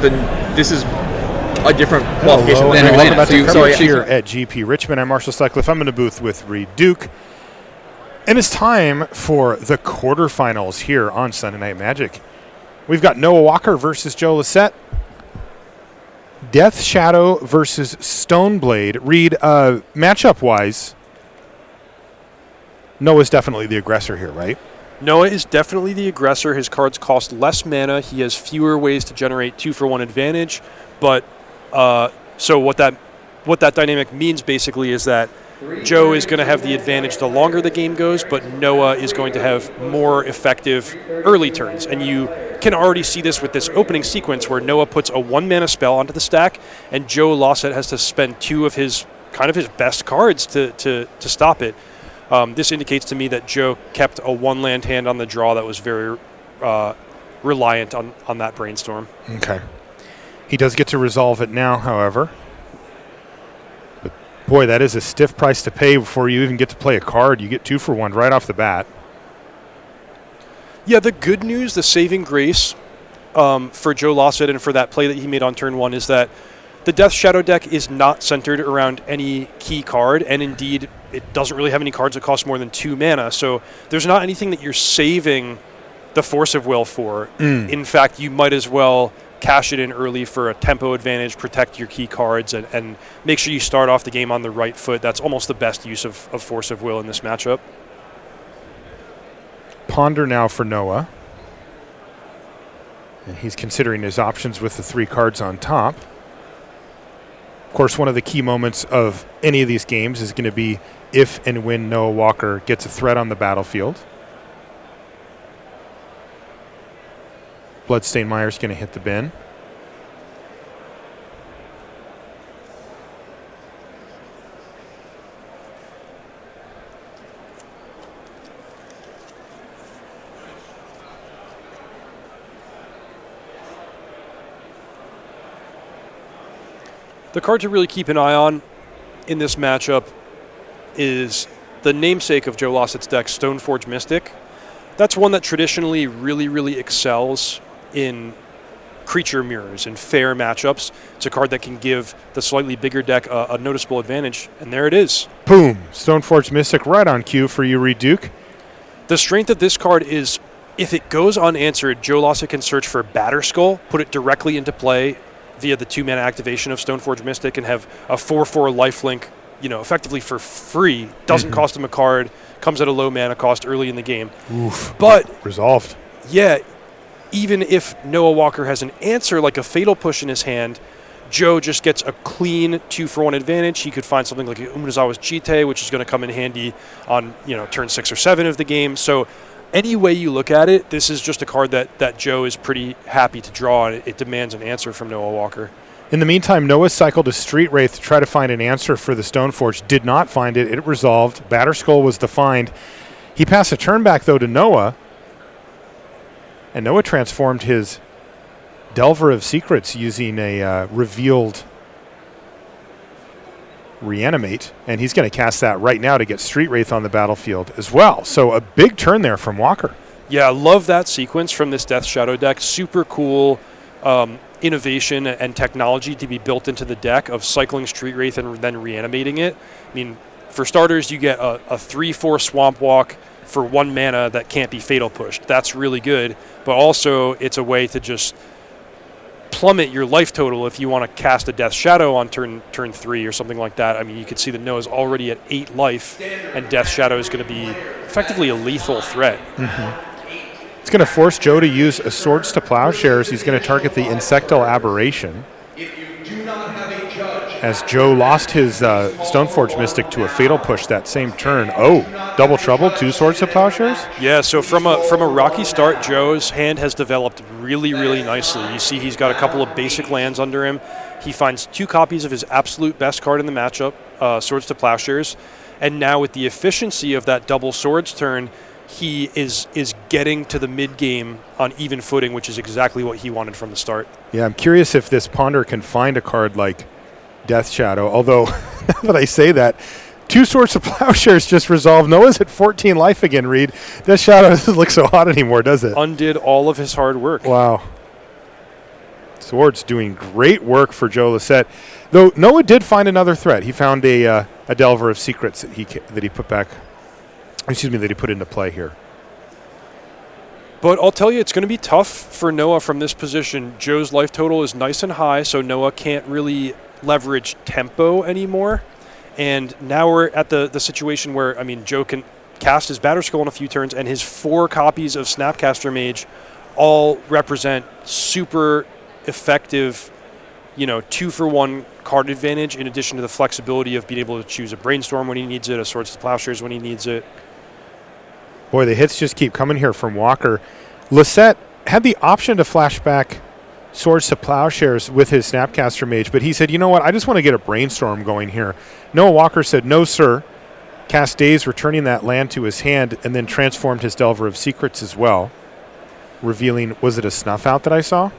this is a different qualification than welcome back to so here at GP Richmond. I'm Marshall Sutcliffe. I'm in the booth with Reed Duke. And it's time for the quarterfinals here on Sunday Night Magic. We've got Noah Walker versus Joe Lissette. Death Shadow versus Stoneblade. Reed, matchup-wise, Noah's definitely the aggressor here, right? Noah is definitely the aggressor. His cards cost less mana. He has fewer ways to generate 2-for-1 advantage. But so what that dynamic means basically is that Joe is going to have the advantage the longer the game goes, but Noah is going to have more effective early turns. And you can already see this with this opening sequence where Noah puts a 1-mana spell onto the stack, and Joe Lissette has to spend 2 of his best cards to stop it. This indicates to me that Joe kept a 1-land hand on the draw that was very reliant on that brainstorm. Okay. He does get to resolve it now, however. But boy, that is a stiff price to pay before you even get to play a card. You get 2-for-1 right off the bat. Yeah, the good news, the saving grace for Joe Lissette and for that play that he made on turn 1 is that the Death Shadow deck is not centered around any key card, and indeed, it doesn't really have any cards that cost more than 2 mana. So there's not anything that you're saving the Force of Will for. In fact, you might as well cash it in early for a tempo advantage, protect your key cards, and make sure you start off the game on the right foot. That's almost the best use of Force of Will in this matchup. Ponder now for Noah. And he's considering his options with the 3 cards on top. Of course, one of the key moments of any of these games is going to be if and when Noah Walker gets a threat on the battlefield. Bloodstained Mire's going to hit the bin. The card to really keep an eye on in this matchup is the namesake of Joe Lissette's deck, Stoneforge Mystic. That's one that traditionally really, really excels in creature mirrors, in fair matchups. It's a card that can give the slightly bigger deck a noticeable advantage, and there it is. Boom. Stoneforge Mystic right on cue for you, Reed Duke. The strength of this card is if it goes unanswered, Joe Lissette can search for Batterskull, put it directly into play via the 2-mana activation of Stoneforge Mystic, and have a 4/4 lifelink, effectively for free. Doesn't cost him a card, comes at a low mana cost early in the game. Oof. But resolved. Yeah, even if Noah Walker has an answer like a Fatal Push in his hand, Joe just gets a clean 2-for-1 advantage. He could find something like Umezawa's Jite, which is going to come in handy on turn 6 or 7 of the game. So any way you look at it, this is just a card that Joe is pretty happy to draw, and it demands an answer from Noah Walker. In the meantime, Noah cycled a Street Wraith to try to find an answer for the Stoneforge. Did not find it. It resolved. Batterskull was the find. He passed a turn back, though, to Noah. And Noah transformed his Delver of Secrets using a revealed Reanimate. And he's going to cast that right now to get Street Wraith on the battlefield as well. So a big turn there from Walker. Yeah, I love that sequence from this Death Shadow deck. Super cool innovation and technology to be built into the deck of cycling Street Wraith and then reanimating it. I mean, for starters, you get a 3/4 Swamp Walk for 1 mana that can't be Fatal Pushed. That's really good, but also it's a way to just plummet your life total if you want to cast a Death Shadow on turn 3 or something like that. I mean, you can see that Noah's already at 8 life, and Death Shadow is going to be effectively a lethal threat. It's going to force Joe to use a Swords to Plowshares. He's going to target the Insectal Aberration. As Joe lost his Stoneforge Mystic to a Fatal Push that same turn. Oh, double trouble, 2 Swords to Plowshares? Yeah, so from a rocky start, Joe's hand has developed really, really nicely. You see he's got a couple of basic lands under him. He finds 2 copies of his absolute best card in the matchup, Swords to Plowshares. And now with the efficiency of that double Swords turn, he is getting to the mid-game on even footing, which is exactly what he wanted from the start. Yeah, I'm curious if this Ponder can find a card like Death Shadow, although now that I say that, 2 Swords to Plowshares just resolved. Noah's at 14 life again, Reed. Death Shadow doesn't look so hot anymore, does it? Undid all of his hard work. Wow. Swords doing great work for Joe Lissette. Though Noah did find another threat. He found a Delver of Secrets that he put back. Excuse me, that he put into play here. But I'll tell you, it's going to be tough for Noah from this position. Joe's life total is nice and high, so Noah can't really leverage tempo anymore. And now we're at the situation where, I mean, Joe can cast his Batterskull in a few turns, and his 4 copies of Snapcaster Mage all represent super effective, 2-for-1 card advantage, in addition to the flexibility of being able to choose a Brainstorm when he needs it, a Swords to Plowshares when he needs it. Boy, the hits just keep coming here from Walker. Lissette had the option to flashback Swords to Plowshares with his Snapcaster Mage, but he said, you know what, I just want to get a Brainstorm going here. Noah Walker said, no, sir. Cast Daze, returning that land to his hand, and then transformed his Delver of Secrets as well, revealing, was it a Snuff Out that I saw?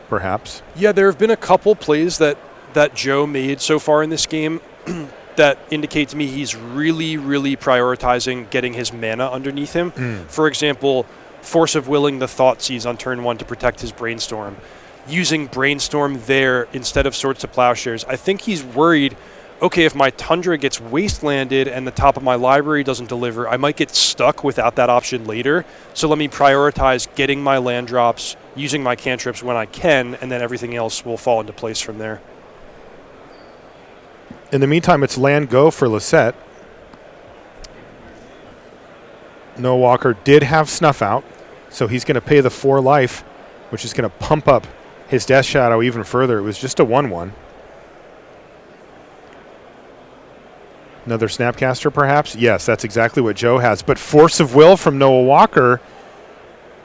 Perhaps. Yeah, there have been a couple plays that Joe made so far in this game that indicate to me he's really, really prioritizing getting his mana underneath him. For example, Force of Willing the Thoughtseize on turn 1 to protect his Brainstorm. Using Brainstorm there instead of Swords to Plowshares. I think he's worried, okay, if my Tundra gets wastelanded and the top of my library doesn't deliver, I might get stuck without that option later. So let me prioritize getting my land drops, using my cantrips when I can, and then everything else will fall into place from there. In the meantime, it's land go for Lissette. Noah Walker did have Snuff Out, so he's going to pay the 4 life, which is going to pump up his Death Shadow even further. It was just a 1/1. Another Snapcaster, perhaps? Yes, that's exactly what Joe has. But Force of Will from Noah Walker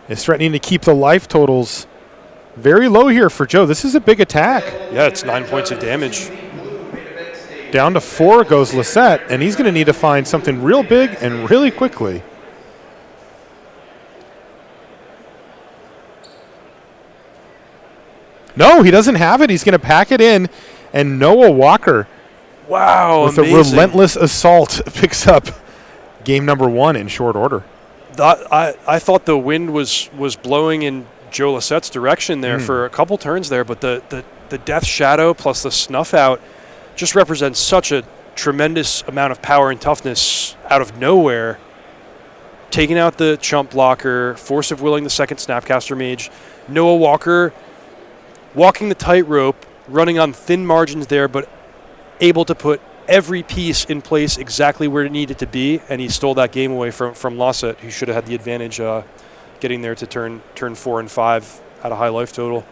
is threatening to keep the life totals very low here for Joe. This is a big attack. Yeah, it's 9 points of damage. Down to 4 goes Lissette, and he's going to need to find something real big and really quickly. No, he doesn't have it. He's going to pack it in, and Noah Walker, wow, with amazing. a relentless assault, picks up game number 1 in short order. I thought the wind was blowing in Joe Lissette's direction there for a couple turns there, but the Death Shadow plus the Snuff Out just represents such a tremendous amount of power and toughness out of nowhere. Taking out the chump blocker, Force of Willing the second Snapcaster Mage, Noah Walker walking the tightrope, running on thin margins there, but able to put every piece in place exactly where it needed to be, and he stole that game away from Lissette, who should have had the advantage getting there to turn 4 and 5 at a high life total.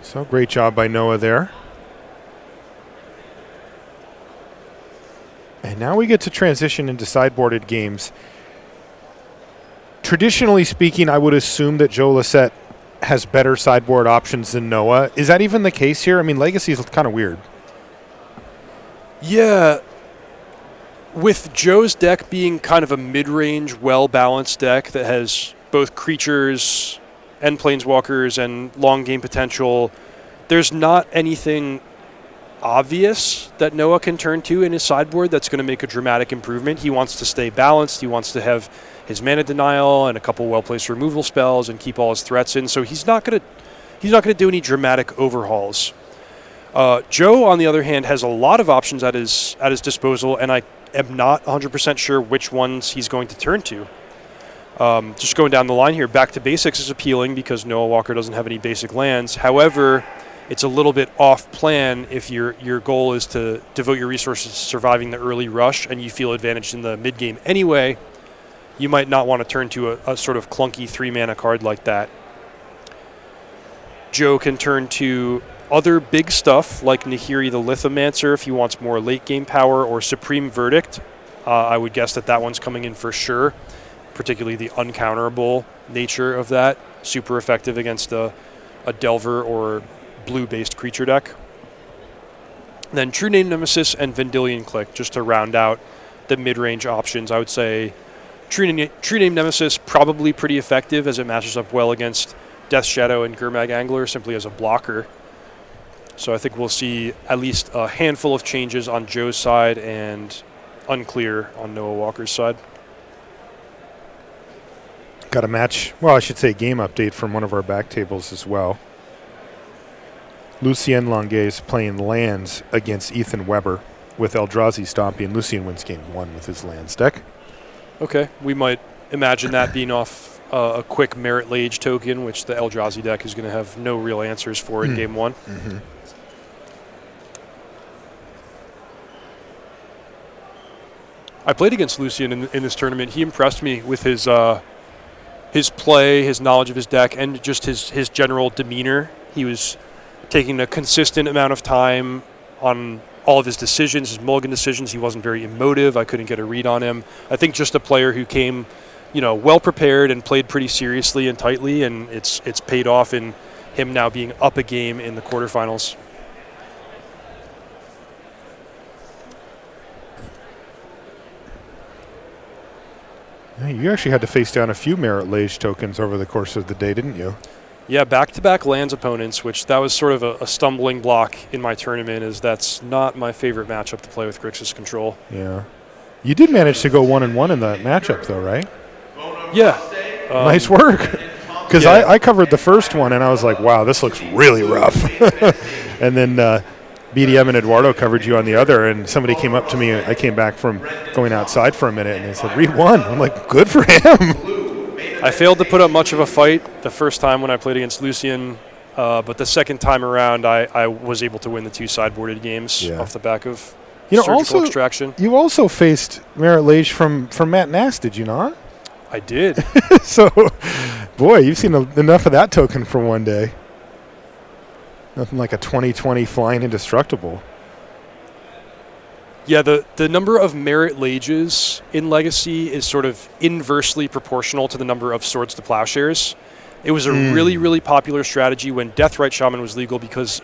So great job by Noah there. And now we get to transition into sideboarded games. Traditionally speaking, I would assume that Joe Lissette has better sideboard options than Noah. Is that even the case here? I mean, Legacy is kind of weird. Yeah. With Joe's deck being kind of a mid-range, well-balanced deck that has both creatures and planeswalkers and long game potential, there's not anything obvious that Noah can turn to in his sideboard that's going to make a dramatic improvement. He wants to stay balanced. He wants to have his mana denial and a couple well-placed removal spells and keep all his threats in. So he's not going to do any dramatic overhauls. Joe, on the other hand, has a lot of options at his disposal, and I am not 100% sure which ones he's going to turn to. Just going down the line here, Back to Basics is appealing because Noah Walker doesn't have any basic lands. However, it's a little bit off plan if your goal is to devote your resources to surviving the early rush and you feel advantaged in the mid game anyway. You might not want to turn to a sort of clunky 3-mana card like that. Joe can turn to other big stuff like Nahiri the Lithomancer if he wants more late game power, or Supreme Verdict. I would guess that one's coming in for sure, particularly the uncounterable nature of that. Super effective against a Delver or blue-based creature deck. Then True Name Nemesis and Vendilion Click, just to round out the mid-range options. I would say True Name Nemesis probably pretty effective as it matches up well against Death Shadow and Gurmag Angler simply as a blocker. So I think we'll see at least a handful of changes on Joe's side and unclear on Noah Walker's side. Got a match, well, I should say game update from one of our back tables as well. Lucien Longuet playing lands against Ethan Weber with Eldrazi Stompy, and Lucien wins game 1 with his lands deck. Okay, we might imagine that being off a quick Merit Lage token, which the Eldrazi deck is going to have no real answers for in game 1. Mm-hmm. I played against Lucien in this tournament. He impressed me with his play, his knowledge of his deck, and just his general demeanor. He was taking a consistent amount of time on all of his decisions, his mulligan decisions. He wasn't very emotive. I couldn't get a read on him. I think just a player who came, well prepared and played pretty seriously and tightly, and it's paid off in him now being up a game in the quarterfinals. Yeah, you actually had to face down a few Merit Lage tokens over the course of the day, didn't you? Yeah, back-to-back lands opponents, which that was sort of a stumbling block in my tournament, as that's not my favorite matchup to play with Grixis Control. Yeah. You did manage to go 1-1 in that matchup, though, right? Yeah. Nice work. Because yeah. I covered the first one, and I was like, wow, this looks really rough. And then BDM and Eduardo covered you on the other, and somebody came up to me. I came back from going outside for a minute, and they said, Reed won. I'm like, good for him. I failed to put up much of a fight the first time when I played against Lucien, but the second time around, I was able to win the 2 sideboarded games off the back of surgical extraction. You also faced Merit Lage from Matt Nass, did you not? I did. So, boy, you've seen enough of that token for one day. Nothing like a 2020 flying indestructible. Yeah, the number of Merit Lages in Legacy is sort of inversely proportional to the number of Swords to Plowshares. It was a really, really popular strategy when Deathrite Shaman was legal, because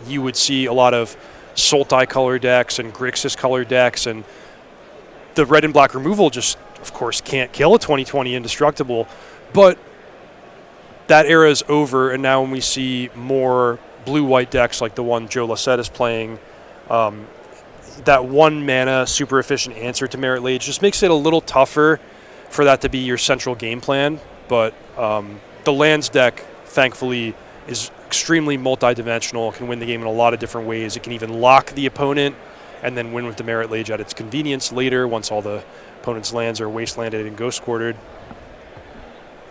you would see a lot of Sultai color decks and Grixis color decks, and the red and black removal just, of course, can't kill a 2020 indestructible. But that era is over, and now when we see more blue-white decks like the one Joe Lassette is playing, that 1 mana super efficient answer to Merit Lage just makes it a little tougher for that to be your central game plan. But the lands deck, thankfully, is extremely multi-dimensional, can win the game in a lot of different ways. It can even lock the opponent and then win with the Merit Lage at its convenience later once all the opponent's lands are wastelanded and ghost quartered.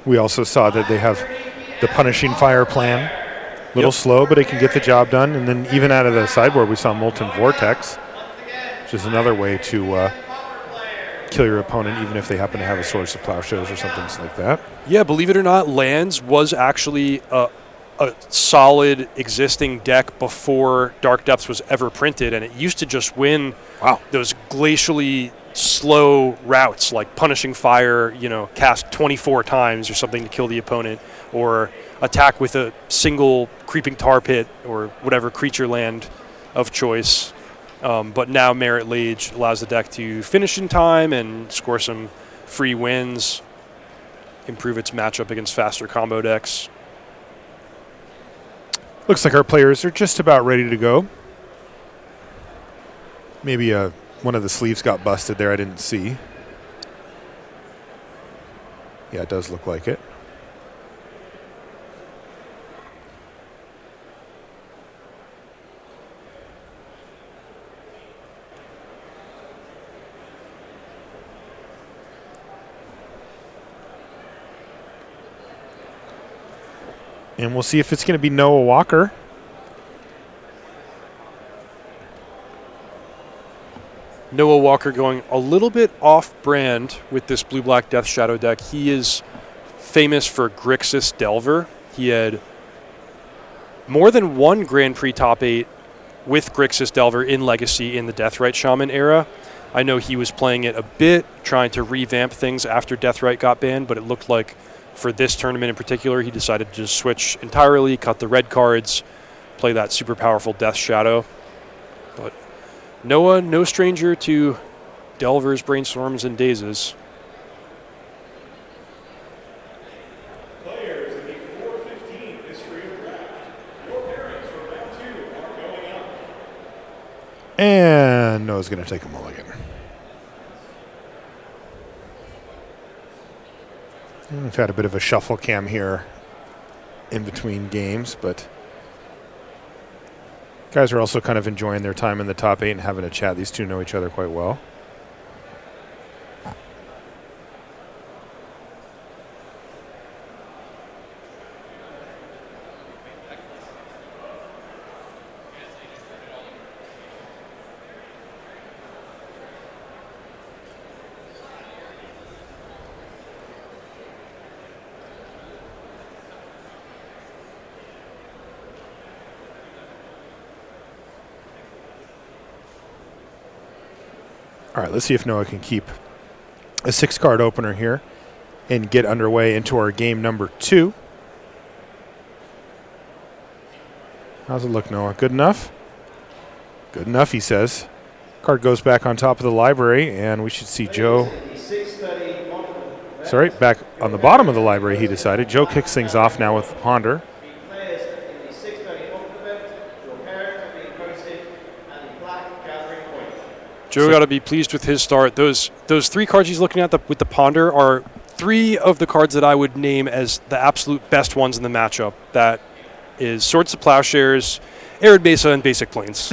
We also saw that they have the Punishing Fire plan. A little slow, but it can get the job done. And then even out of the sideboard, we saw Molten Vortex, which is another way to kill your opponent, even if they happen to have a Swords to Plowshares or something like that. Yeah, believe it or not, lands was actually a solid existing deck before Dark Depths was ever printed, and it used to just win those glacially slow routes like Punishing Fire, cast 24 times or something to kill the opponent, or attack with a single Creeping Tar Pit or whatever creature land of choice. But now Merit Lage allows the deck to finish in time and score some free wins, improve its matchup against faster combo decks. Looks like our players are just about ready to go. Maybe one of the sleeves got busted there, I didn't see. Yeah, it does look like it. And we'll see if it's going to be Noah Walker. Noah Walker going a little bit off-brand with this blue-black Death Shadow deck. He is famous for Grixis Delver. He had more than 1 Grand Prix top 8 with Grixis Delver in Legacy in the Deathrite Shaman era. I know he was playing it a bit, trying to revamp things after Deathrite got banned, but it looked like for this tournament in particular, he decided to just switch entirely, cut the red cards, play that super powerful Death Shadow. But Noah, no stranger to Delvers, Brainstorms, and Dazes. Players in the 415 history of draft. Your parents for round 2 are going up. And Noah's going to take a mulligan. We've had a bit of a shuffle cam here in between games, but Guys are also kind of enjoying their time in the top 8 and having a chat. These two know each other quite well. All right, let's see if Noah can keep a 6-card opener here and get underway into our game number 2. How's it look, Noah? Good enough? Good enough, he says. Card goes back on top of the library, and we should see Joe. Sorry, back on the bottom of the library, he decided. Joe kicks things off now with Ponder. Joe got to be pleased with his start. Those 3 cards he's looking at with the Ponder are 3 of the cards that I would name as the absolute best ones in the matchup. That is Swords to Plowshares, Arid Mesa, and Basic Plains.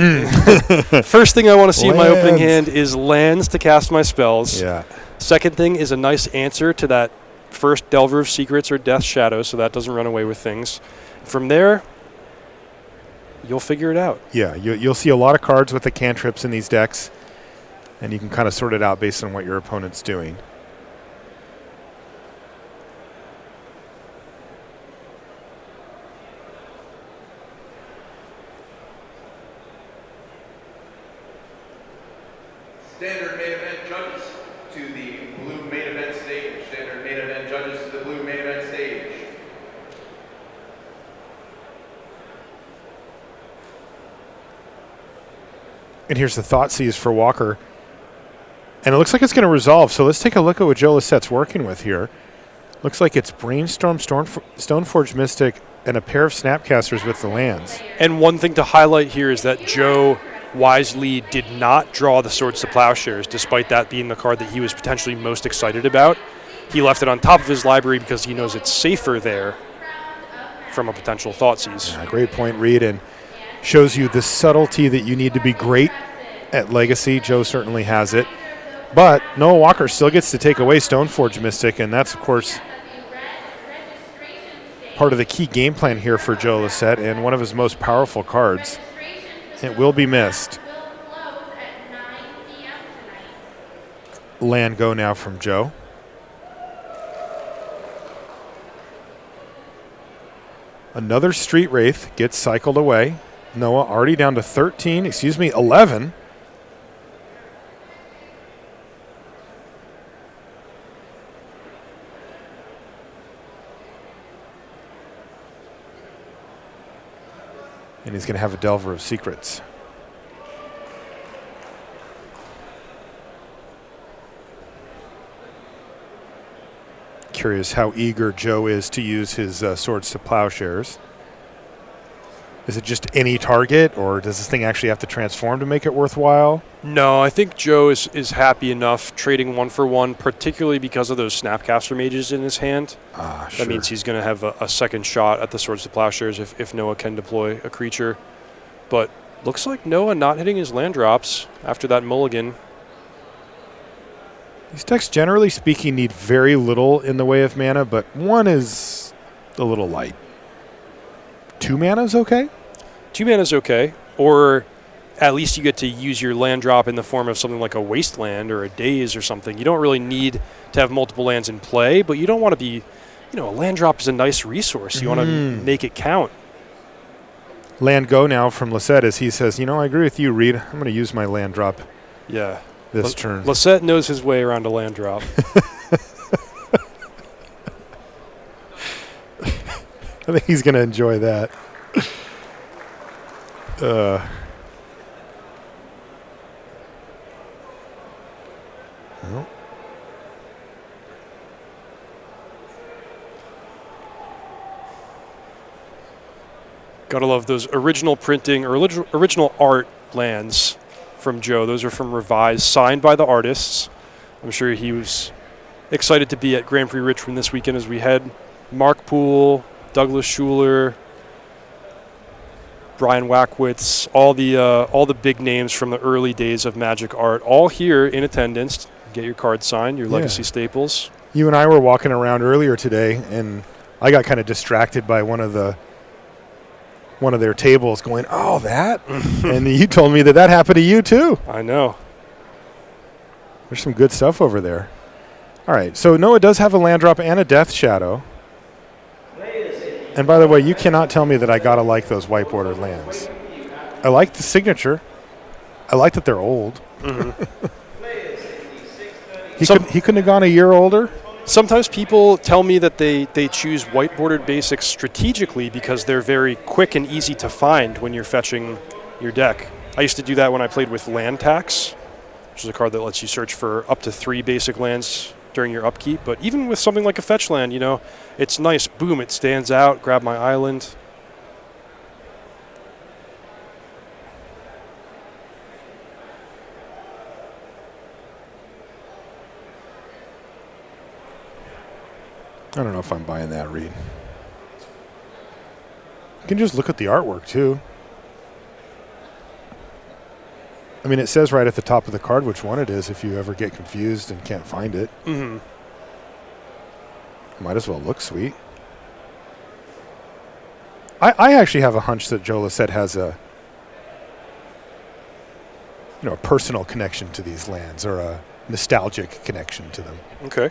First thing I want to see in my opening hand is lands to cast my spells. Yeah. Second thing is a nice answer to that first Delver of Secrets or Death Shadow, so that doesn't run away with things. From there, you'll figure it out. Yeah, you'll see a lot of cards with the cantrips in these decks, and you can kind of sort it out based on what your opponent's doing. Standard main event judges to the blue main event stage. Standard main event judges to the blue main event stage. And here's the Thoughtseize for Walker. And it looks like it's going to resolve, so let's take a look at what Joe Lissette's working with here. Looks like it's Brainstorm, Stoneforge Mystic, and a pair of Snapcasters with the lands. And one thing to highlight here is that Joe wisely did not draw the Swords to Plowshares, despite that being the card that he was potentially most excited about. He left it on top of his library because he knows it's safer there from a potential Thoughtseize. Yeah, great point, Reed, and shows you the subtlety that you need to be great at Legacy. Joe certainly has it. But Noah Walker still gets to take away Stoneforge Mystic, and that's, of course, part of the key game plan here for Joe Lissette and one of his most powerful cards. It will be missed. Land go now from Joe. Another Street Wraith gets cycled away. Noah already down to 11. And he's going to have a Delver of Secrets. Curious how eager Joe is to use his Swords to Plowshares. Is it just any target, or does this thing actually have to transform to make it worthwhile? No, I think Joe is happy enough trading 1 for 1, particularly because of those Snapcaster Mages in his hand. Sure. That means he's going to have a second shot at the Swords to Plowshares if Noah can deploy a creature. But looks like Noah not hitting his land drops after that mulligan. These decks, generally speaking, need very little in the way of mana, but 1 is a little light. 2 mana is okay? 2 mana is okay, or at least you get to use your land drop in the form of something like a Wasteland or a Daze or something. You don't really need to have multiple lands in play, but you don't want to be, a land drop is a nice resource. You want to make it count. Land go now from Lissette as he says, I agree with you, Reed. I'm going to use my land drop this turn. Lissette knows his way around a land drop. I think he's going to enjoy that. Well. Gotta love those original printing or original art lands from Joe. Those are from Revise, signed by the artists. I'm sure he was excited to be at Grand Prix Richmond this weekend as we had Mark Poole, Douglas Schuler, Brian Wackwitz, all the big names from the early days of Magic art, all here in attendance. Get your card signed, your legacy staples. You and I were walking around earlier today, and I got kind of distracted by one of their tables going, "Oh, that!" And you told me that happened to you too. I know. There's some good stuff over there. All right, so Noah does have a land drop and a Death Shadow. And by the way, you cannot tell me that I gotta like those white bordered lands. I like the signature. I like that they're old. He couldn't have gone a year older. Sometimes people tell me that they choose white bordered basics strategically because they're very quick and easy to find when you're fetching your deck. I used to do that when I played with Land Tax, which is a card that lets you search for up to 3 basic lands during your upkeep. But even with something like a fetch land, it's nice. Boom, it stands out. Grab my island. I don't know if I'm buying that read. You can just look at the artwork, too. I mean, it says right at the top of the card which one it is if you ever get confused and can't find it. Might as well look sweet. I actually have a hunch that Joe Lissette has a personal connection to these lands, or a nostalgic connection to them. Okay.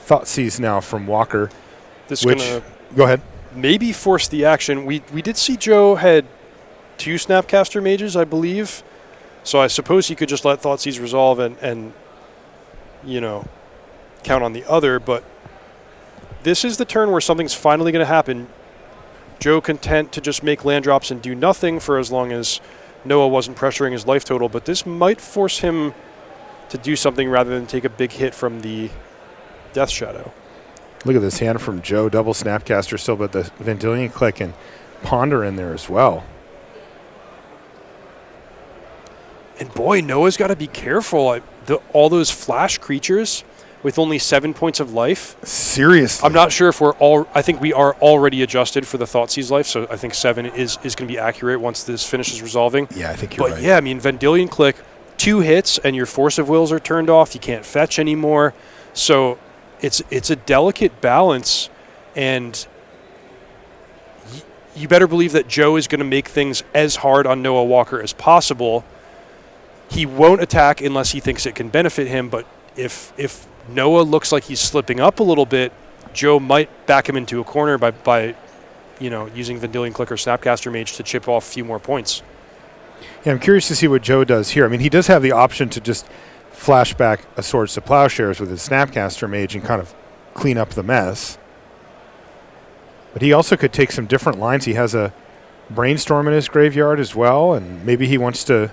Thoughtseize now from Walker. This is going to go ahead. Maybe force the action. We did see Joe had 2 Snapcaster Mages, I believe. So I suppose he could just let Thoughtseize resolve and count on the other. But this is the turn where something's finally going to happen. Joe content to just make land drops and do nothing for as long as Noah wasn't pressuring his life total. But this might force him to do something rather than take a big hit from the Death Shadow. Look at this hand from Joe. Double Snapcaster still, but the Vendilion Click and Ponder in there as well. And boy, Noah's got to be careful. All those flash creatures with only 7 points of life. Seriously. I'm not sure if I think we are already adjusted for the Thoughtseize life, so I think 7 is going to be accurate once this finishes resolving. Yeah, I think you're right. But yeah, I mean, Vendilion Click, 2 hits and your Force of Wills are turned off. You can't fetch anymore. So it's a delicate balance, and you better believe that Joe is going to make things as hard on Noah Walker as possible. He won't attack unless he thinks it can benefit him, but if Noah looks like he's slipping up a little bit, Joe might back him into a corner by using Vendilion Click or Snapcaster Mage to chip off a few more points. Yeah, I'm curious to see what Joe does here. I mean, he does have the option to just flash back a Swords to Plowshares with his Snapcaster Mage and kind of clean up the mess. But he also could take some different lines. He has a Brainstorm in his graveyard as well, and maybe he wants to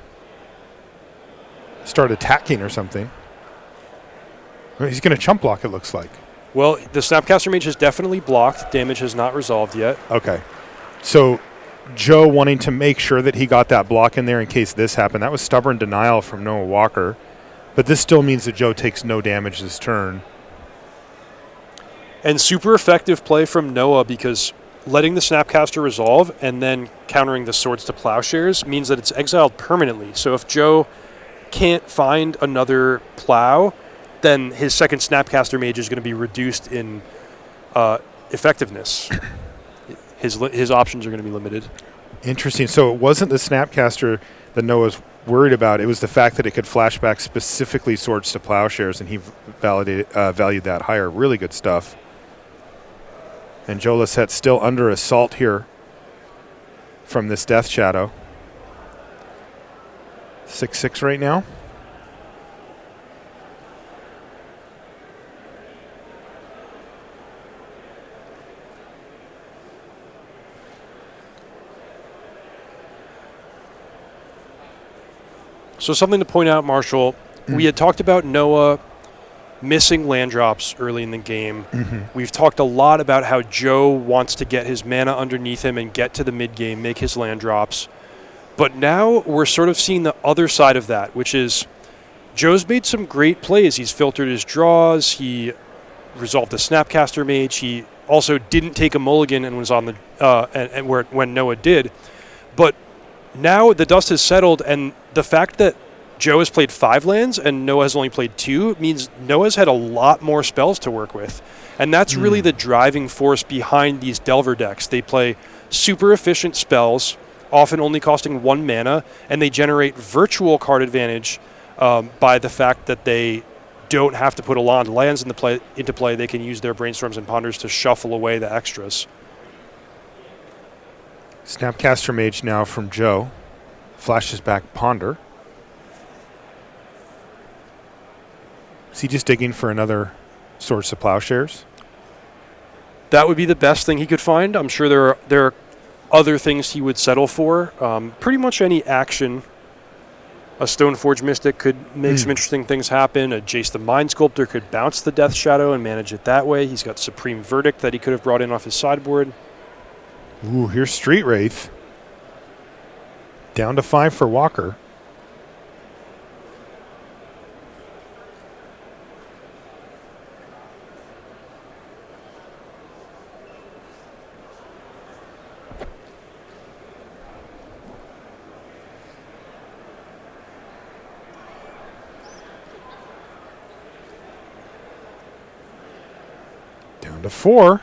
start attacking or something. I mean, he's going to chump block, it looks like. Well, the Snapcaster Mage has definitely blocked. Damage has not resolved yet. Okay. So Joe wanting to make sure that he got that block in there in case this happened. That was stubborn denial from Noah Walker. But this still means that Joe takes no damage this turn. And super effective play from Noah, because letting the Snapcaster resolve and then countering the Swords to Plowshares means that it's exiled permanently. So if Joe can't find another plow, then his second Snapcaster Mage is going to be reduced in effectiveness. His options are going to be limited. Interesting. So it wasn't the Snapcaster that Noah's worried about. It was the fact that it could flashback specifically Swords to Plowshares, and he valued that higher. Really good stuff. And Joe Lissette's still under assault here from this Death Shadow. 6-6 right now. So something to point out, Marshall, we had talked about Noah missing land drops early in the game. We've talked a lot about how Joe wants to get his mana underneath him and get to the mid game, make his land drops. But now we're sort of seeing the other side of that, which is Joe's made some great plays. He's filtered his draws. He resolved the Snapcaster Mage. He also didn't take a mulligan and was on the when Noah did. But now the dust has settled, and the fact that Joe has played 5 lands and Noah has only played 2 means Noah's had a lot more spells to work with. And that's really the driving force behind these Delver decks. They play super efficient spells, often only costing 1 mana, and they generate virtual card advantage by the fact that they don't have to put a lot of lands into play. They can use their Brainstorms and Ponders to shuffle away the extras. Snapcaster Mage now from Joe. Flashes back Ponder. Is he just digging for another Swords to Plowshares? That would be the best thing he could find. I'm sure there are other things he would settle for. Pretty much any action. A Stoneforge Mystic could make some interesting things happen. A Jace the Mind Sculptor could bounce the Death Shadow and manage it that way. He's got Supreme Verdict that he could have brought in off his sideboard. Ooh, here's Street Wraith. Down to 5 for Walker. Down to 4.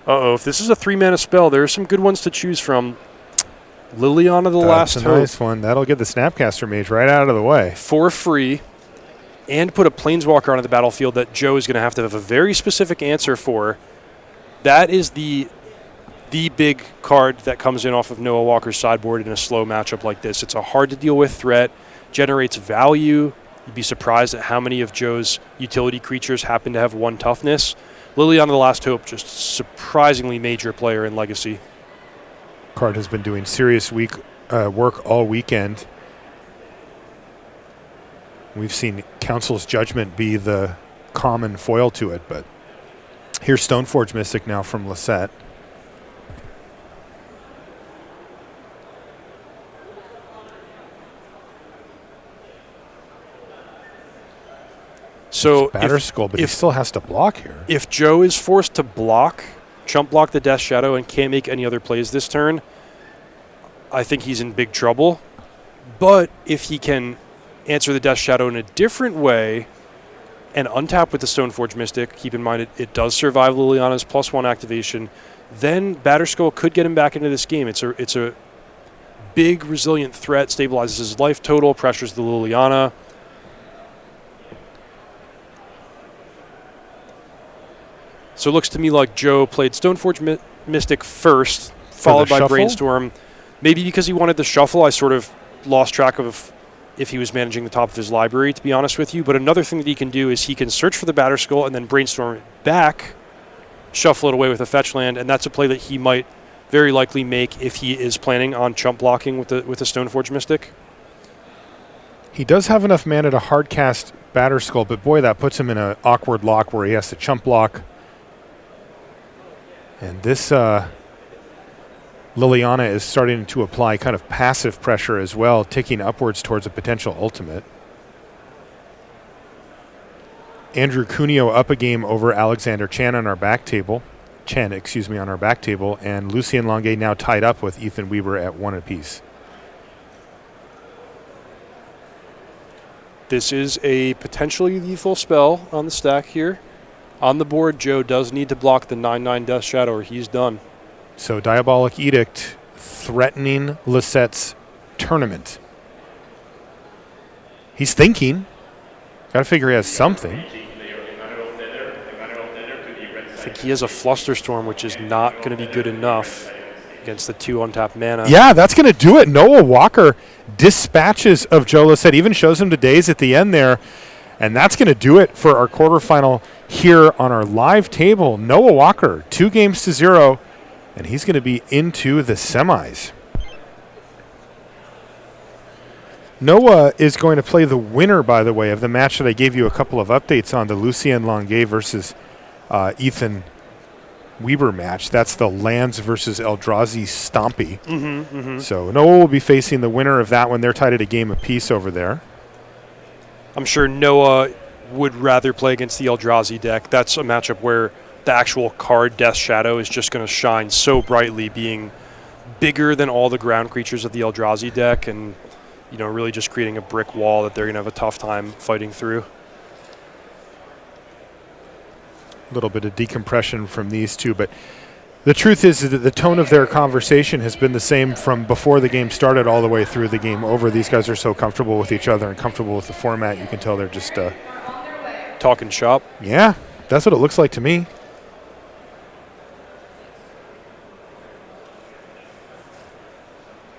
Uh-oh, if this is a 3-mana spell, there are some good ones to choose from. Liliana the Last That's a Hope. nice one. That'll get the Snapcaster Mage right out of the way. For free, and put a Planeswalker onto the battlefield that Joe is going to have a very specific answer for. That is the big card that comes in off of Noah Walker's sideboard in a slow matchup like this. It's a hard-to-deal-with threat, generates value. You'd be surprised at how many of Joe's utility creatures happen to have 1 toughness. Liliana the Last Hope, just surprisingly major player in Legacy. Card has been doing serious work all weekend. We've seen Council's Judgment be the common foil to it, but here's Stoneforge Mystic now from Lisette. So Batterskull, but he still has to block here. If Joe is forced to chump block the Death Shadow and can't make any other plays this turn, I think he's in big trouble. But if he can answer the Death Shadow in a different way and untap with the Stoneforge Mystic, keep in mind it does survive Liliana's +1 activation, then Batterskull could get him back into this game. It's a big, resilient threat, stabilizes his life total, pressures the Liliana. So it looks to me like Joe played Stoneforge Mystic first, followed by shuffle? Brainstorm. Maybe because he wanted the shuffle, I sort of lost track of if he was managing the top of his library, to be honest with you. But another thing that he can do is he can search for the Batterskull and then Brainstorm it back, shuffle it away with a fetch land, and that's a play that he might very likely make if he is planning on chump blocking with the Stoneforge Mystic. He does have enough mana to hardcast Batterskull, but boy, that puts him in an awkward lock where he has to chump block. And this Liliana is starting to apply kind of passive pressure as well, ticking upwards towards a potential ultimate. Andrew Cuneo up a game over Alexander Chen on our back table. On our back table, and Lucien Longuet now tied up with Ethan Weber at 1 apiece. This is a potentially lethal spell on the stack here. On the board, Joe does need to block the 9/9 Death Shadow or he's done. So Diabolic Edict threatening Lisette's tournament. He's thinking. Got to figure he has something. I think he has a Flusterstorm, which is not going to be good enough against the 2 untapped mana. Yeah, that's going to do it. Noah Walker dispatches of Joe Lisette, even shows him to daze at the end there. And that's going to do it for our quarterfinal here on our live table. Noah Walker, 2-0, and he's going to be into the semis. Noah is going to play the winner, by the way, of the match that I gave you a couple of updates on, the Lucien Longuet versus Ethan Weber match. That's the Lands versus Eldrazi Stompy. So Noah will be facing the winner of that one. They're tied at a game apiece over there. I'm sure Noah would rather play against the Eldrazi deck. That's a matchup where the actual card Death Shadow is just going to shine so brightly, being bigger than all the ground creatures of the Eldrazi deck, and really just creating a brick wall that they're going to have a tough time fighting through. A little bit of decompression from these two, but the truth is that the tone of their conversation has been the same from before the game started all the way through the game over. These guys are so comfortable with each other and comfortable with the format. You can tell they're just talking shop. Yeah, that's what it looks like to me.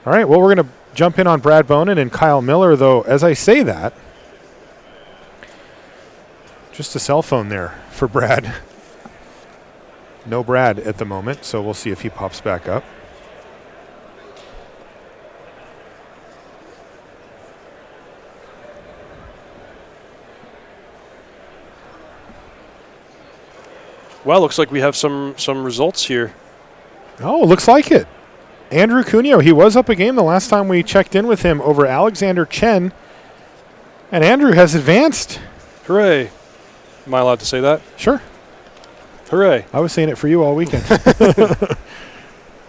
All right, well, we're going to jump in on Brad Bonin and Kyle Miller, though. As I say that, just a cell phone there for Brad. No Brad at the moment, so we'll see if he pops back up. Well, looks like we have some results here. Oh, looks like it. Andrew Cuneo, he was up a game the last time we checked in with him over Alexander Chen. And Andrew has advanced. Hooray. Am I allowed to say that? Sure. Hooray. I was saying it for you all weekend.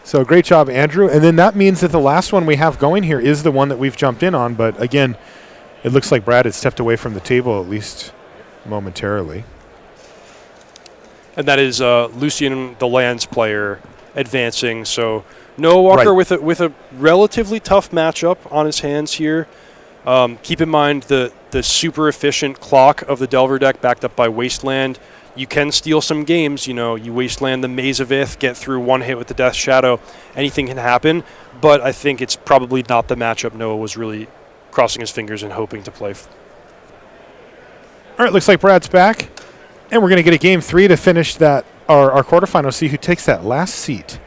So great job, Andrew. And then that means that the last one we have going here is the one that we've jumped in on. But again, it looks like Brad had stepped away from the table, at least momentarily. And that is Lucien, the Lands player, advancing. So Noah Walker with a relatively tough matchup on his hands here. Keep in mind the super efficient clock of the Delver deck backed up by Wasteland. You can steal some games. You Wasteland the Maze of Ith, get through one hit with the Death Shadow. Anything can happen. But I think it's probably not the matchup Noah was really crossing his fingers and hoping to play. All right, looks like Brad's back. And we're going to get a game 3 to finish that our quarterfinal, see who takes that last seat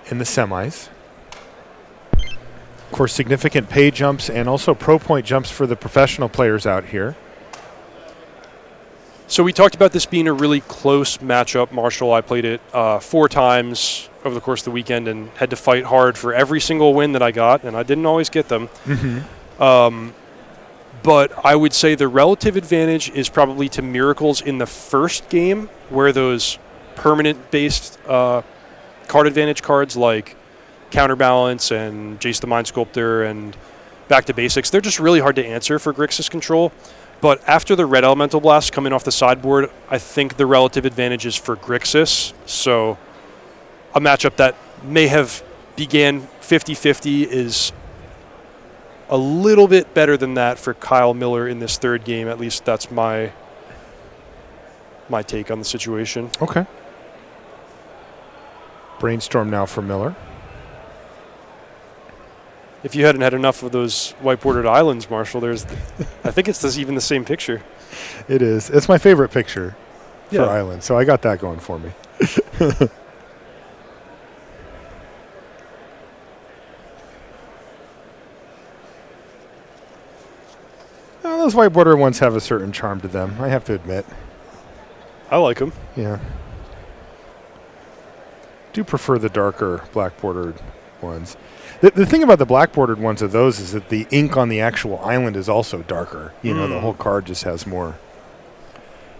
in the semis. Of course, significant pay jumps and also pro point jumps for the professional players out here. So we talked about this being a really close matchup. Marshall, I played it 4 times over the course of the weekend and had to fight hard for every single win that I got, and I didn't always get them. But I would say the relative advantage is probably to Miracles in the first game, where those permanent-based card advantage cards like Counterbalance and Jace the Mind Sculptor and Back to Basics, they're just really hard to answer for Grixis control. But after the Red Elemental Blast coming off the sideboard, I think the relative advantage is for Grixis. So a matchup that may have began 50-50 is a little bit better than that for Kyle Miller in this third game. At least that's my take on the situation. Okay. Brainstorm now for Miller. If you hadn't had enough of those white-bordered islands, Marshall, I think it's even the same picture. It is. It's my favorite picture for Yeah. Island, so I got that going for me. Well, those white border ones have a certain charm to them, I have to admit. I like them. Yeah. Do prefer the darker black bordered ones. The thing about the black bordered ones of those is that the ink on the actual island is also darker. The whole card just has more.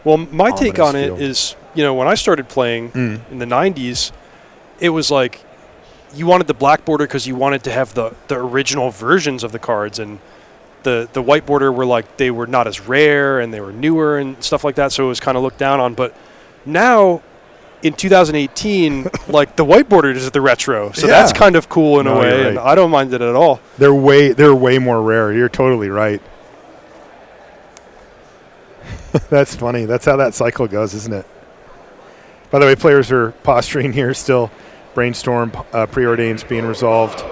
Well, my take on it feel. is, when I started playing in the 90s, it was like you wanted the black border because you wanted to have the original versions of the cards, and the white border were like they were not as rare and they were newer and stuff like that, so it was kind of looked down on. But now in 2018, like the white border is the retro, so that's kind of cool in a way, right. and I don't mind it at all. They're way more rare. You're totally right. That's funny. That's how that cycle goes, isn't it? By the way, players are posturing here still. Brainstorm, preordains being resolved.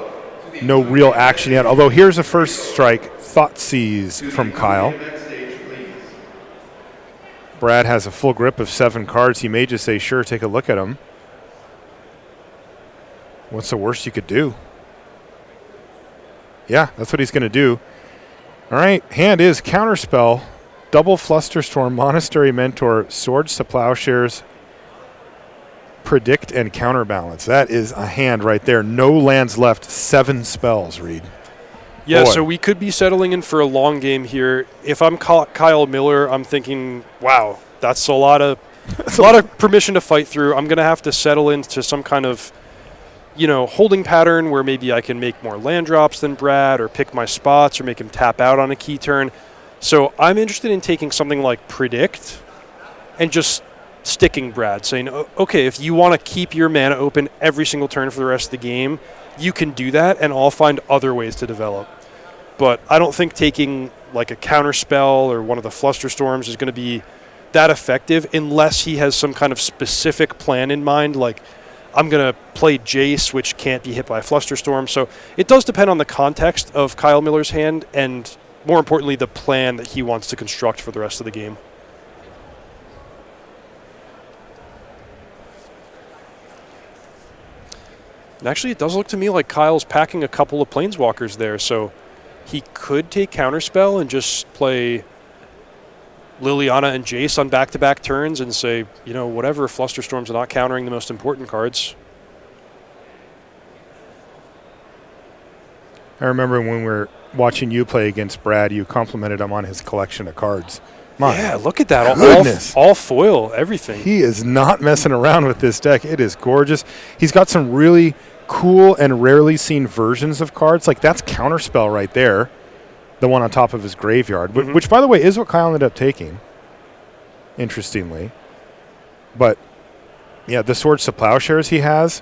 No real action yet. Although here's a first strike. Thoughtseize from Kyle. Brad has a full grip of 7 cards. He may just say, sure, take a look at them. What's the worst you could do? Yeah, that's what he's going to do. All right, hand is Counterspell, Double Flusterstorm, Monastery Mentor, Swords to Plowshares, Predict, and Counterbalance. That is a hand right there. No lands left, 7 spells, Reed. Yeah, Boy. so we could be settling in for a long game here. If I'm Kyle Miller, I'm thinking, wow, that's a lot of permission to fight through. I'm going to have to settle into some kind of, holding pattern where maybe I can make more land drops than Brad, or pick my spots, or make him tap out on a key turn. So I'm interested in taking something like Predict and just sticking Brad, saying, okay, if you want to keep your mana open every single turn for the rest of the game, you can do that, and I'll find other ways to develop. But I don't think taking like a Counterspell or one of the Flusterstorms is going to be that effective unless he has some kind of specific plan in mind, like I'm going to play Jace, which can't be hit by a Flusterstorm. So it does depend on the context of Kyle Miller's hand and, more importantly, the plan that he wants to construct for the rest of the game. And actually, it does look to me like Kyle's packing a couple of Planeswalkers there, so he could take Counterspell and just play Liliana and Jace on back-to-back turns and say, whatever, Flusterstorms are not countering the most important cards. I remember when we were watching you play against Brad, you complimented him on his collection of cards. Yeah, look at that. Goodness. All foil, everything. He is not messing around with this deck. It is gorgeous. He's got some really cool and rarely seen versions of cards. Like, that's Counterspell right there, the one on top of his graveyard, which, by the way, is what Kyle ended up taking, interestingly. But, yeah, the Swords to Plowshares he has,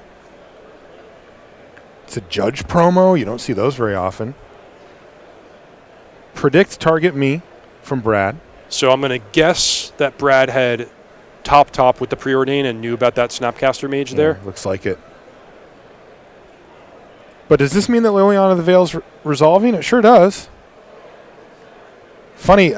it's a Judge promo. You don't see those very often. Predict Target Me from Brad. So I'm going to guess that Brad had top with the Preordain and knew about that Snapcaster Mage there. Looks like it. But does this mean that Liliana of the Veil's resolving? It sure does. Funny,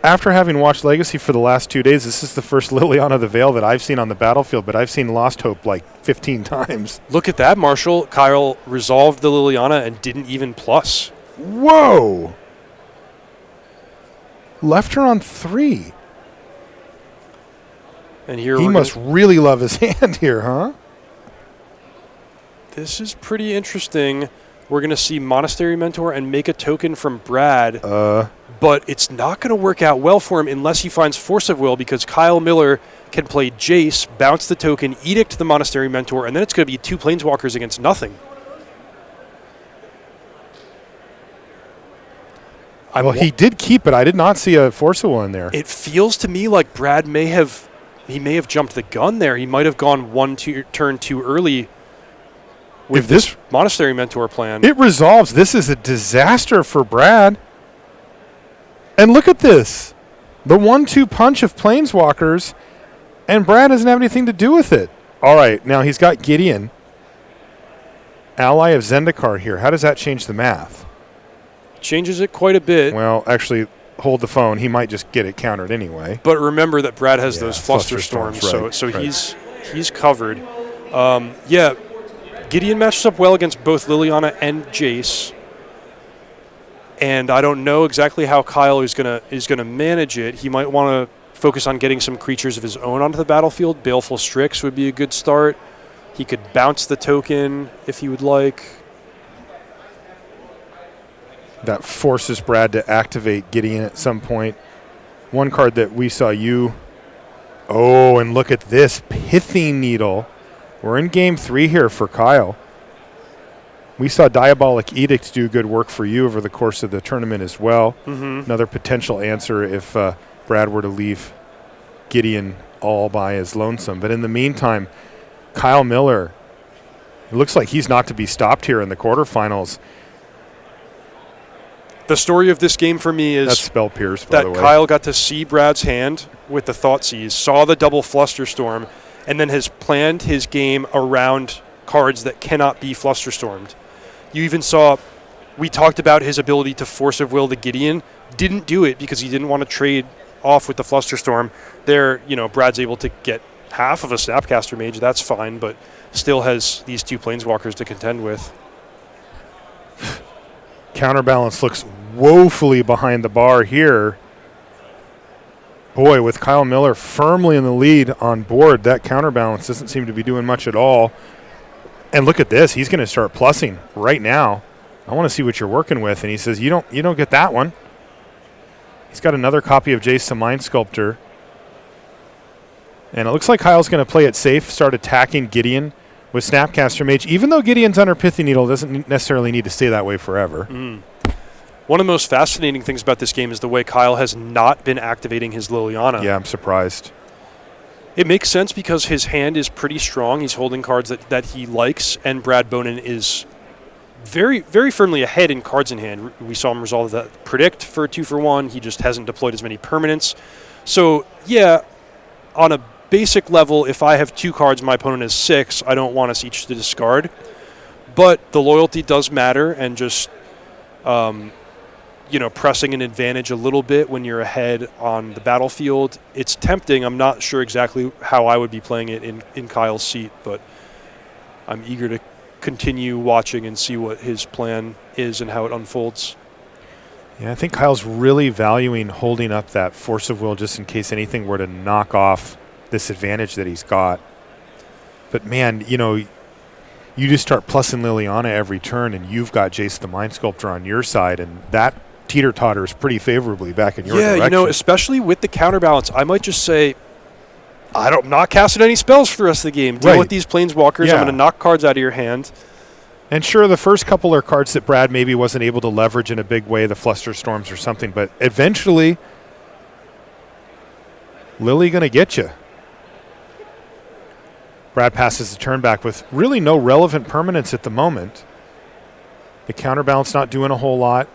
after having watched Legacy for the last 2 days, this is the first Liliana of the Veil that I've seen on the battlefield, but I've seen Lost Hope like 15 times. Look at that, Marshall. Kyle resolved the Liliana and didn't even plus. Whoa! Left her on 3. And here he must really love his hand here, huh? This is pretty interesting. We're going to see Monastery Mentor and make a token from Brad. But it's not going to work out well for him unless he finds Force of Will, because Kyle Miller can play Jace, bounce the token, Edict the Monastery Mentor, and then it's going to be 2 Planeswalkers against nothing. Well, he did keep it. I did not see a Force of Will in there. It feels to me like Brad may have jumped the gun there. He might have gone turn too early with this Monastery Mentor plan. It resolves. This is a disaster for Brad. And look at this. The 1-2 punch of Planeswalkers, and Brad doesn't have anything to do with it. All right, now he's got Gideon, ally of Zendikar here. How does that change the math? Changes it quite a bit. Well, actually, hold the phone. He might just get it countered anyway. But remember that Brad has those Flusterstorms, right, so right. he's covered. Gideon matches up well against both Liliana and Jace. And I don't know exactly how Kyle is gonna manage it. He might want to focus on getting some creatures of his own onto the battlefield. Baleful Strix would be a good start. He could bounce the token if he would like. That forces Brad to activate Gideon at some point. One card that we saw you. Oh, and look at this. Pithing Needle. We're in game 3 here for Kyle. We saw Diabolic Edict do good work for you over the course of the tournament as well. Another potential answer if Brad were to leave Gideon all by his lonesome. But in the meantime, Kyle Miller, it looks like he's not to be stopped here in the quarterfinals. The story of this game for me is that's Spell Pierce, by the way. That Kyle got to see Brad's hand with the Thoughtseize, saw the double Flusterstorm, and then has planned his game around cards that cannot be Flusterstormed. You even saw, we talked about his ability to Force of Will the Gideon. Didn't do it because he didn't want to trade off with the Flusterstorm. There, Brad's able to get half of a Snapcaster Mage. That's fine, but still has these 2 Planeswalkers to contend with. Counterbalance looks woefully behind the bar here. Boy, with Kyle Miller firmly in the lead on board, that counterbalance doesn't seem to be doing much at all. And look at this. He's going to start plussing right now. I want to see what you're working with. And he says, you don't get that one. He's got another copy of Jace the Mind Sculptor. And it looks like Kyle's going to play it safe, start attacking Gideon with Snapcaster Mage. Even though Gideon's under Pithy Needle, doesn't necessarily need to stay that way forever. One of the most fascinating things about this game is the way Kyle has not been activating his Liliana. Yeah, I'm surprised. It makes sense because his hand is pretty strong. He's holding cards that he likes, and Brad Bonin is very, very firmly ahead in cards in hand. We saw him resolve that Predict for a 2-for-1. He just hasn't deployed as many permanents. So, yeah, on a basic level, if I have 2 cards, my opponent has 6, I don't want us each to discard. But the loyalty does matter, and just pressing an advantage a little bit when you're ahead on the battlefield. It's tempting. I'm not sure exactly how I would be playing it in Kyle's seat, but I'm eager to continue watching and see what his plan is and how it unfolds. Yeah, I think Kyle's really valuing holding up that Force of Will just in case anything were to knock off this advantage that he's got. But, man, you just start plussing Liliana every turn, and you've got Jace the Mind Sculptor on your side, and that teeter-totters pretty favorably back in your direction. Yeah, especially with the counterbalance, I might just say, I'm not casting any spells for the rest of the game. Deal with these Planeswalkers. Yeah. I'm going to knock cards out of your hand. And sure, the first couple are cards that Brad maybe wasn't able to leverage in a big way, the Fluster Storms or something, but eventually, Lily going to get you. Brad passes the turn back with really no relevant permanents at the moment. The counterbalance not doing a whole lot.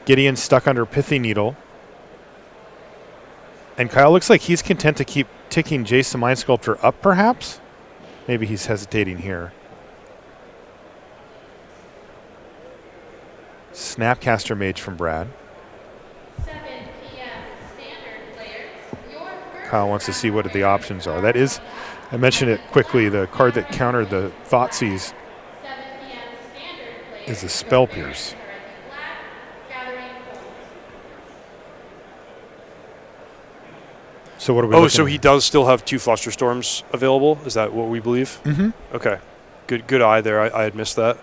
Gideon stuck under Pithy Needle. And Kyle looks like he's content to keep ticking Jace the Mind Sculptor up, perhaps? Maybe he's hesitating here. Snapcaster Mage from Brad. 7 p.m. standard players. Kyle wants to see what the options are. That is, I mentioned it quickly, the card that countered the Thoughtseize is the Spell Pierce. So what are we looking So at? he does still have 2 Fluster Storms available? Is that what we believe? Mm-hmm. Okay. Good eye there. I had missed that.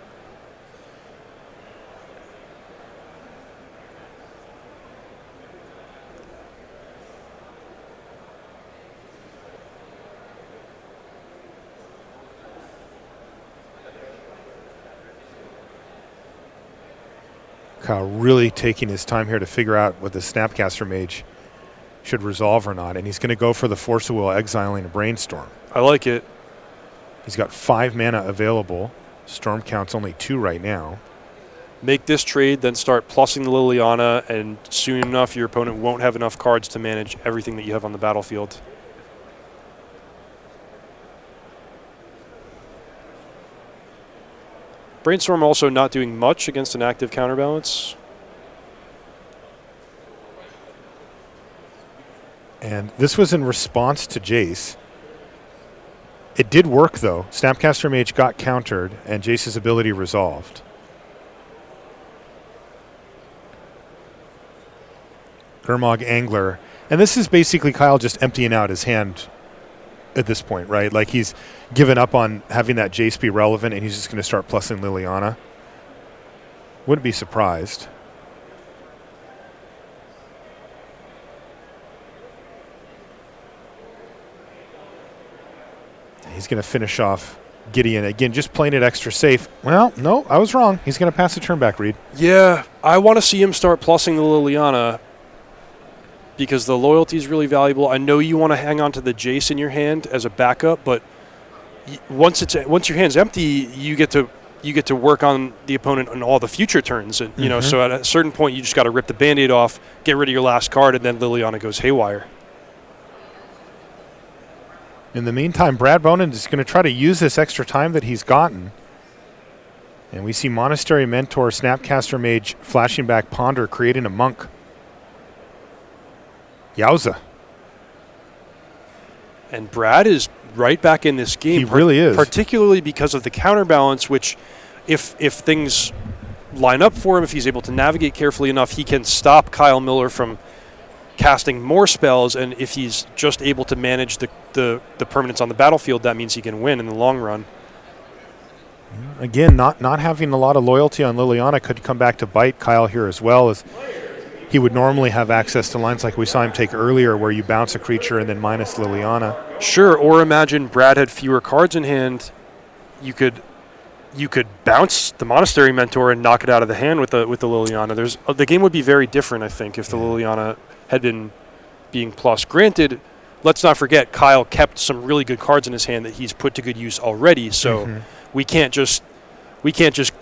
Kyle really taking his time here to figure out what the Snapcaster Mage should resolve or not. And he's going to go for the Force of Will, exiling a Brainstorm. I like it. He's got 5 mana available. Storm count's only 2 right now. Make this trade, then start plussing the Liliana, and soon enough your opponent won't have enough cards to manage everything that you have on the battlefield. Brainstorm also not doing much against an active counterbalance. And this was in response to Jace. It did work, though. Snapcaster Mage got countered, and Jace's ability resolved. Gurmag Angler. And this is basically Kyle just emptying out his hand at this point, right? Like he's given up on having that Jace be relevant, and he's just going to start plussing Liliana. Wouldn't be surprised. He's going to finish off Gideon. Again, just playing it extra safe. Well, no, I was wrong. He's going to pass the turn back, Reed. Yeah, I want to see him start plussing the Liliana because the loyalty is really valuable. I know you want to hang on to the Jace in your hand as a backup, but once your hand's empty, you get to work on the opponent on all the future turns. And you know, so at a certain point, you just got to rip the Band-Aid off, get rid of your last card, and then Liliana goes haywire. In the meantime, Brad Bonin is going to try to use this extra time that he's gotten. And we see Monastery Mentor, Snapcaster Mage, flashing back Ponder, creating a monk. Yowza. And Brad is right back in this game. He really is. Particularly because of the counterbalance, which if things line up for him, if he's able to navigate carefully enough, he can stop Kyle Miller from casting more spells. And if he's just able to manage the permanents on the battlefield, that means he can win in the long run. Again, not having a lot of loyalty on Liliana could come back to bite Kyle here as well, as he would normally have access to lines like we saw him take earlier where you bounce a creature and then minus Liliana. Sure, or imagine Brad had fewer cards in hand. You could bounce the Monastery Mentor and knock it out of the hand with the Liliana. The game would be very different, I think, if the Liliana had been being plus. Granted, let's not forget Kyle kept some really good cards in his hand that he's put to good use already, so we can't just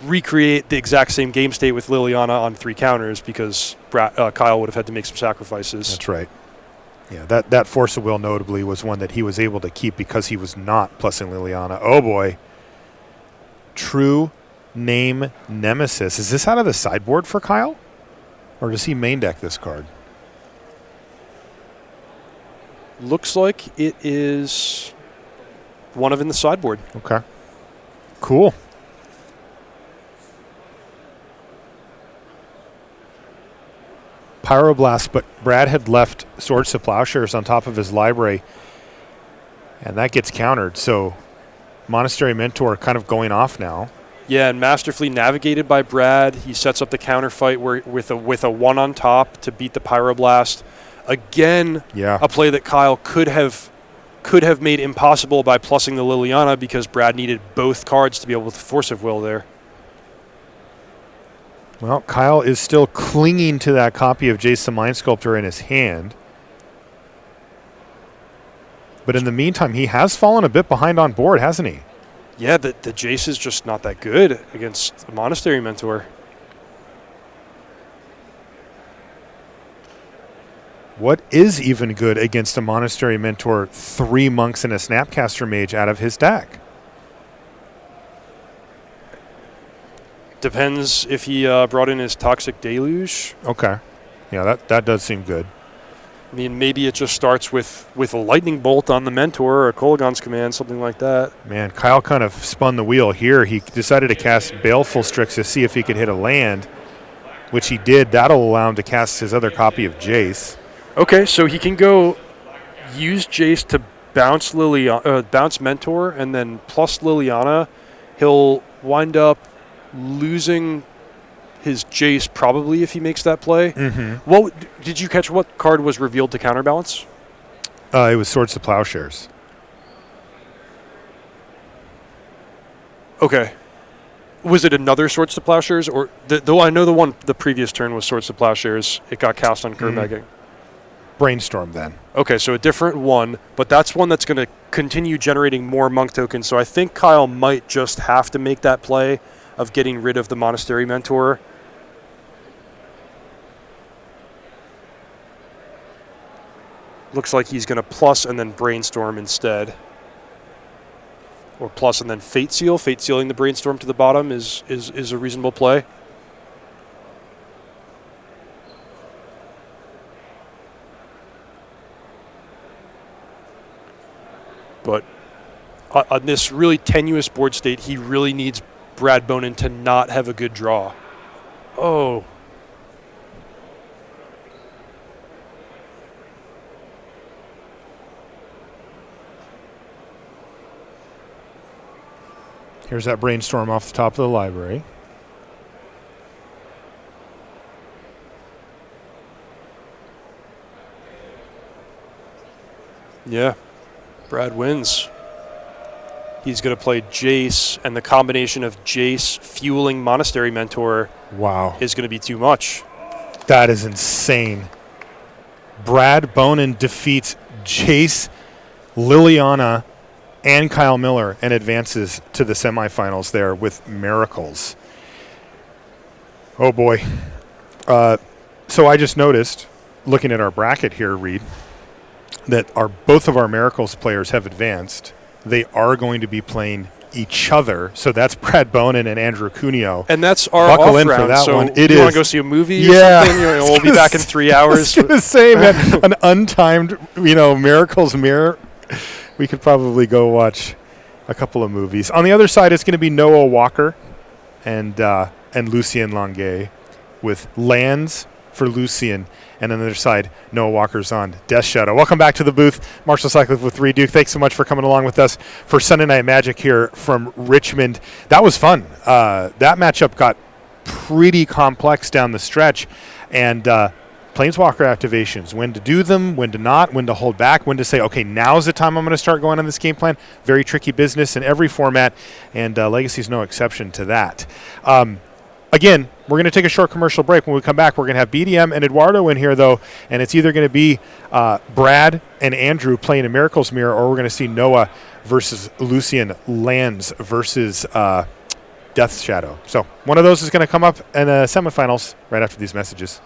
recreate the exact same game state with Liliana on 3 counters because Kyle would have had to make some sacrifices. That's right. Yeah, that Force of Will notably was one that he was able to keep because he was not plussing Liliana. Oh boy. True Name Nemesis. Is this out of the sideboard for Kyle? Or does he main deck this card? Looks like it is one of in the sideboard. Okay. Cool. Pyroblast, but Brad had left Swords to Plowshares on top of his library, and that gets countered. So Monastery Mentor kind of going off now. Yeah, and masterfully navigated by Brad. He sets up the counter fight with a 1 on top to beat the Pyroblast. Again, a play that Kyle could have made impossible by plussing the Liliana because Brad needed both cards to be able to Force of Will there. Well, Kyle is still clinging to that copy of Jace the Mind Sculptor in his hand. But in the meantime, he has fallen a bit behind on board, hasn't he? Yeah, the Jace is just not that good against the Monastery Mentor. What is even good against a Monastery Mentor? 3 monks and a Snapcaster Mage out of his deck. Depends if he brought in his Toxic Deluge. Okay. Yeah, that does seem good. I mean, maybe it just starts with a Lightning Bolt on the Mentor or a Kolaghan's Command, something like that. Man, Kyle kind of spun the wheel here. He decided to cast Baleful Strix to see if he could hit a land, which he did. That'll allow him to cast his other copy of Jace. Okay, so he can go use Jace to bounce Mentor, and then plus Liliana. He'll wind up losing his Jace probably if he makes that play. What did you catch? What card was revealed to counterbalance? It was Swords to Plowshares. Okay. Was it another Swords to Plowshares, or though I know the previous turn was Swords to Plowshares. It got cast on Kerbegging. Brainstorm then. Okay, so a different one, but that's one that's going to continue generating more monk tokens. So I think Kyle might just have to make that play of getting rid of the Monastery Mentor. Looks like he's going to plus and then Brainstorm instead. Or plus and then Fate Seal. Fate Sealing the Brainstorm to the bottom is a reasonable play. But on this really tenuous board state, he really needs Brad Bonin to not have a good draw. Oh. Here's that Brainstorm off the top of the library. Yeah. Brad wins. He's going to play Jace, and the combination of Jace fueling Monastery Mentor is going to be too much. That is insane. Brad Bonin defeats Jace, Liliana, and Kyle Miller and advances to the semifinals there with miracles. Oh, boy. So I just noticed, looking at our bracket here, Reed, that both of our Miracles players have advanced. They are going to be playing each other. So that's Brad Bonin and Andrew Cuneo. And that's our Buckle off in round. for that so one. you want to go see a movie or something? We'll be back in 3 hours. I was going to say, man, an untimed, Miracles mirror. We could probably go watch a couple of movies. On the other side, it's going to be Noah Walker and and Lucien Lange, with lands for Lucien, and on the other side, Noah Walker's on Death Shadow. Welcome back to the booth. Marshall Cyclic with 3 Duke. Thanks so much for coming along with us for Sunday Night Magic here from Richmond. That was fun. That matchup got pretty complex down the stretch, and Planeswalker activations, when to do them, when to not, when to hold back, when to say, okay, now's the time I'm going to start going on this game plan. Very tricky business in every format, and Legacy's no exception to that. Again, we're going to take a short commercial break. When we come back, we're going to have BDM and Eduardo in here, though, and it's either going to be Brad and Andrew playing a Miracles Mirror, or we're going to see Noah versus Lucien Lands versus Death Shadow. So one of those is going to come up in the semifinals right after these messages.